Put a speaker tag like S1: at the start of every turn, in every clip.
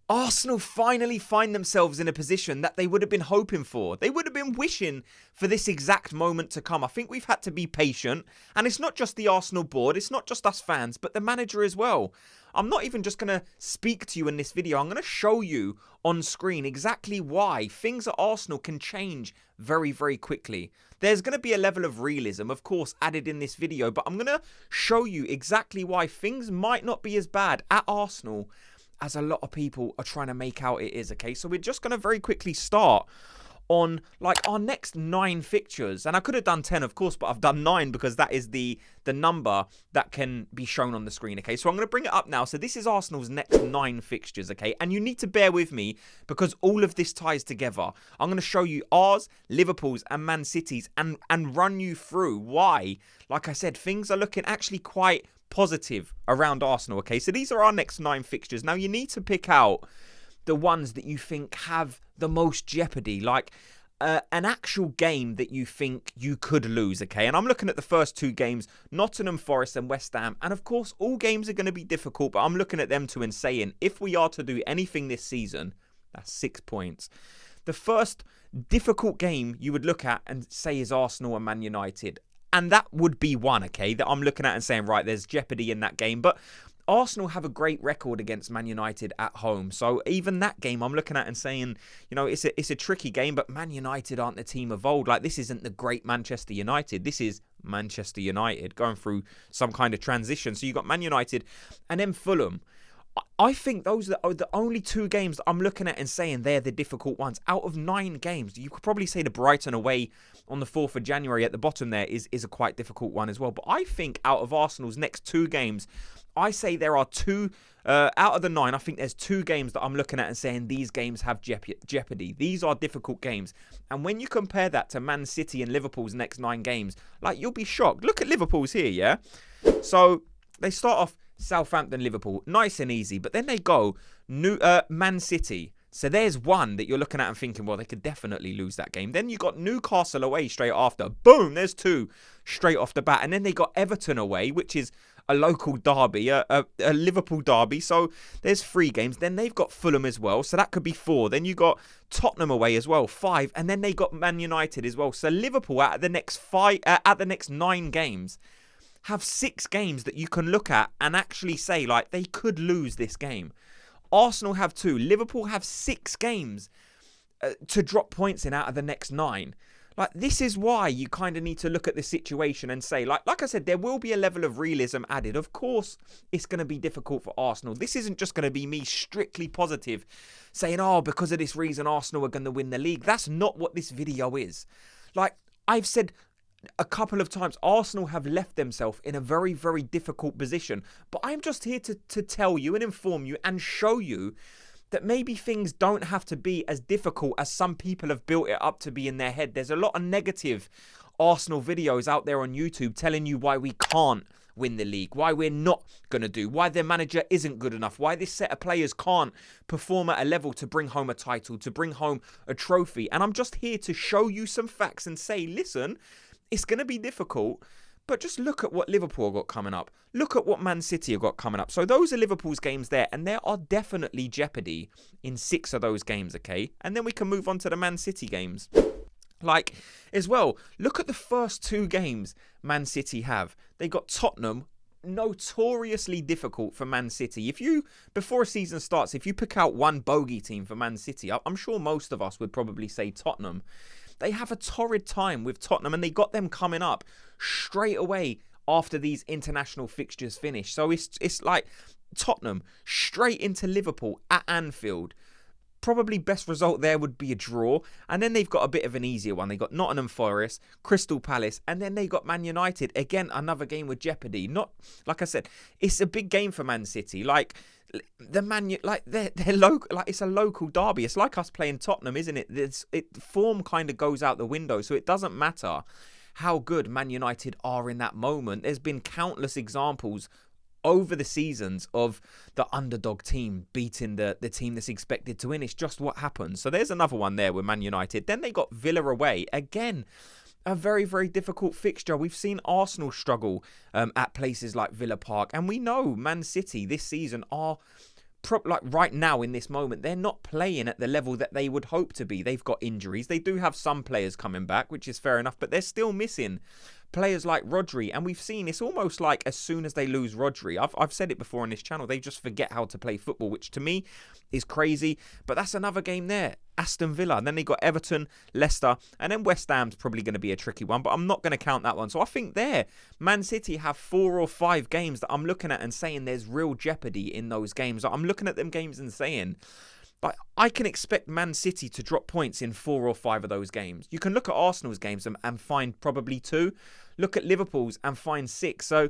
S1: Arsenal finally find themselves in a position that they would have been hoping for. They would have been wishing for this exact moment to come. I think we've had to be patient. And it's not just the Arsenal board. It's not just us fans, but the manager as well. I'm not even just going to speak to you in this video. I'm going to show you on screen exactly why things at Arsenal can change very, very quickly. There's going to be a level of realism, of course, added in this video. But I'm going to show you exactly why things might not be as bad at Arsenal as a lot of people are trying to make out it is, okay? So we're just going to very quickly start on like our next 9 fixtures. And I could have done 10, of course, but I've done 9 because that is the number that can be shown on the screen, okay? So I'm going to bring it up now. So this is Arsenal's next 9 fixtures, okay? And you need to bear with me because all of this ties together. I'm going to show you ours, Liverpool's and Man City's and run you through why, like I said, things are looking actually quite positive around Arsenal, okay? So these are our next 9 fixtures. Now you need to pick out the ones that you think have the most jeopardy, like an actual game that you think you could lose, okay? And I'm looking at the first 2 games, Nottingham Forest and West Ham. And of course, all games are going to be difficult, but I'm looking at them too and saying, if we are to do anything this season, that's 6 points. The first difficult game you would look at and say is Arsenal and Man United. And that would be one, okay, that I'm looking at and saying, right, there's jeopardy in that game. But Arsenal have a great record against Man United at home. So even that game I'm looking at and saying, you know, it's a tricky game, but Man United aren't the team of old. Like, this isn't the great Manchester United. This is Manchester United going through some kind of transition. So you got Man United and then Fulham. I think those are the only 2 games that I'm looking at and saying they're the difficult ones. Out of 9 games, you could probably say the Brighton away on the 4th of January at the bottom there is a quite difficult one as well. But I think out of Arsenal's next 2 games, I say there are 2, out of the 9, I think there's 2 games that I'm looking at and saying these games have jeopardy. These are difficult games. And when you compare that to Man City and Liverpool's next 9 games, like, you'll be shocked. Look at Liverpool's here, yeah? So they start off Southampton, Liverpool, nice and easy. But then they go Man City. So there's one that you're looking at and thinking, well, they could definitely lose that game. Then you got Newcastle away straight after. Boom, there's 2 straight off the bat. And then they got Everton away, which is a local derby, a Liverpool derby. So there's 3 games. Then they've got Fulham as well. So that could be 4. Then you got Tottenham away as well, 5. And then they got Man United as well. So Liverpool at the next 9 games have 6 games that you can look at and actually say, like, they could lose this game. Arsenal have 2. Liverpool have 6 games to drop points in out of the next 9. Like, this is why you kind of need to look at the situation and say, like I said, there will be a level of realism added. Of course, it's going to be difficult for Arsenal. This isn't just going to be me strictly positive saying, oh, because of this reason, Arsenal are going to win the league. That's not what this video is. Like, I've said a couple of times, Arsenal have left themselves in a very, very difficult position. But I'm just here to tell you and inform you and show you that maybe things don't have to be as difficult as some people have built it up to be in their head. There's a lot of negative Arsenal videos out there on YouTube telling you why we can't win the league, why we're not going to do, why their manager isn't good enough, why this set of players can't perform at a level to bring home a title, to bring home a trophy. And I'm just here to show you some facts and say, listen, it's going to be difficult, but just look at what Liverpool have got coming up. Look at what Man City have got coming up. So those are Liverpool's games there, and there are definitely jeopardy in 6 of those games, okay? And then we can move on to the Man City games. Like, as well, look at the first 2 games Man City have. They got Tottenham, notoriously difficult for Man City. Before a season starts, if you pick out one bogey team for Man City, I'm sure most of us would probably say Tottenham. They have a torrid time with Tottenham, and they got them coming up straight away after these international fixtures finish. So it's like Tottenham straight into Liverpool at Anfield. Probably best result there would be a draw. And then they've got a bit of an easier one. They got Nottingham Forest, Crystal Palace, and then they got Man United. Again, another game with jeopardy. Not, like I said, it's a big game for Man City. Like, they're local, like, it's a local derby. It's like us playing Tottenham, isn't it? Form kind of goes out the window, so it doesn't matter how good Man United are in that moment. There's been countless examples over the seasons of the underdog team beating the team that's expected to win. It's just what happens. So there's another one there with Man United. Then they got Villa away. Again, a very, very difficult fixture. We've seen Arsenal struggle at places like Villa Park. And we know Man City this season are like right now in this moment, they're not playing at the level that they would hope to be. They've got injuries. They do have some players coming back, which is fair enough, but they're still missing players like Rodri. And we've seen it's almost like as soon as they lose Rodri, I've said it before on this channel, they just forget how to play football, which to me is crazy. But that's another game there. Aston Villa, and then they got Everton, Leicester, and then West Ham's probably going to be a tricky one, but I'm not going to count that one. So I think there, Man City have 4 or 5 games that I'm looking at and saying there's real jeopardy in those games. I'm looking at them games and saying, but I can expect Man City to drop points in 4 or 5 of those games. You can look at Arsenal's games and find probably 2. Look at Liverpool's and find 6. So,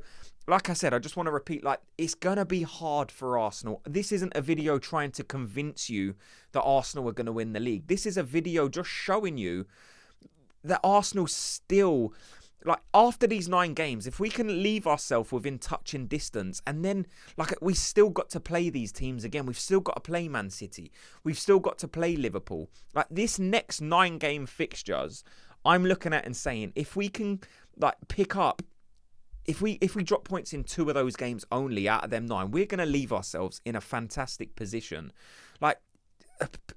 S1: like I said, I just want to repeat, like, it's going to be hard for Arsenal. This isn't a video trying to convince you that Arsenal are going to win the league. This is a video just showing you that Arsenal still, like, after these 9 games, if we can leave ourselves within touching distance, and then, like, we still got to play these teams again. We've still got to play Man City. We've still got to play Liverpool. Like, this next 9-game fixtures, I'm looking at and saying, if we can, like, pick up, if we drop points in 2 of those games only out of them 9, we're going to leave ourselves in a fantastic position. Like,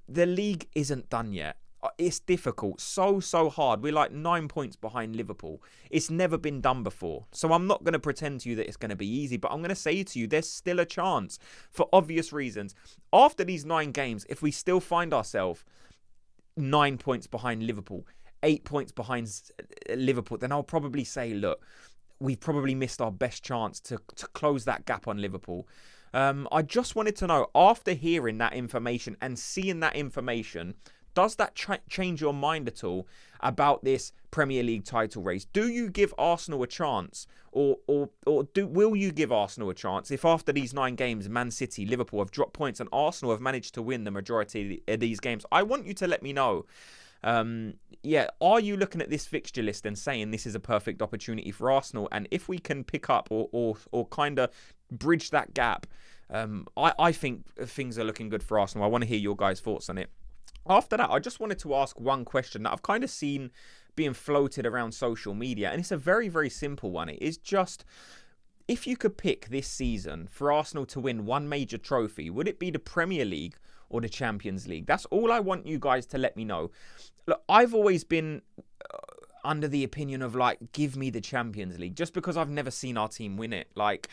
S1: the league isn't done yet. It's difficult. So hard. We're like 9 points behind Liverpool. It's never been done before. So I'm not going to pretend to you that it's going to be easy, but I'm going to say to you, there's still a chance for obvious reasons. After these 9 games, if we still find ourselves 9 points behind Liverpool, 8 points behind Liverpool, then I'll probably say, look, we've probably missed our best chance to close that gap on Liverpool. I just wanted to know, after hearing that information and seeing that information, does that change your mind at all about this Premier League title race? Do you give Arsenal a chance, or will you give Arsenal a chance if after these 9 games, Man City, Liverpool have dropped points and Arsenal have managed to win the majority of these games? I want you to let me know. Yeah, are you looking at this fixture list and saying this is a perfect opportunity for Arsenal? And if we can pick up or kind of bridge that gap, I think things are looking good for Arsenal. I want to hear your guys' thoughts on it. After that, I just wanted to ask one question that I've kind of seen being floated around social media, and it's a very, very simple one. It is just, if you could pick this season for Arsenal to win one major trophy, would it be the Premier League or the Champions League? That's all I want you guys to let me know. Look, I've always been under the opinion of, like, give me the Champions League, just because I've never seen our team win it. Like,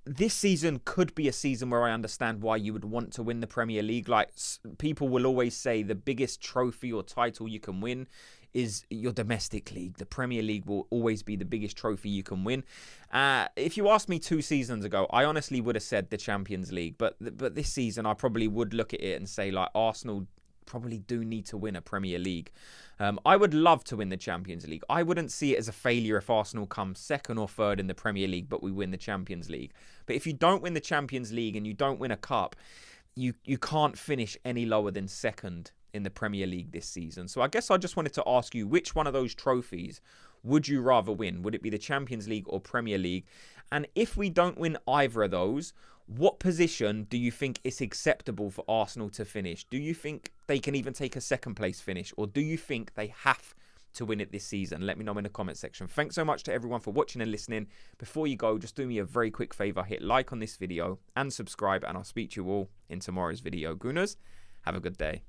S1: this season could be a season where I understand why you would want to win the Premier League. Like, people will always say the biggest trophy or title you can win is your domestic league. The Premier League will always be the biggest trophy you can win. If you asked me 2 seasons ago, I honestly would have said the Champions League. But this season, I probably would look at it and say, like, Arsenal probably do need to win a Premier League. I would love to win the Champions League. I wouldn't see it as a failure if Arsenal come 2nd or 3rd in the Premier League, but we win the Champions League. But if you don't win the Champions League and you don't win a cup, you can't finish any lower than 2nd in the Premier League this season. So I guess I just wanted to ask you, which one of those trophies would you rather win? Would it be the Champions League or Premier League? And if we don't win either of those, what position do you think is acceptable for Arsenal to finish? Do you think they can even take a 2nd place finish? Or do you think they have to win it this season? Let me know in the comment section. Thanks so much to everyone for watching and listening. Before you go, just do me a very quick favour. Hit like on this video and subscribe. And I'll speak to you all in tomorrow's video. Gooners, have a good day.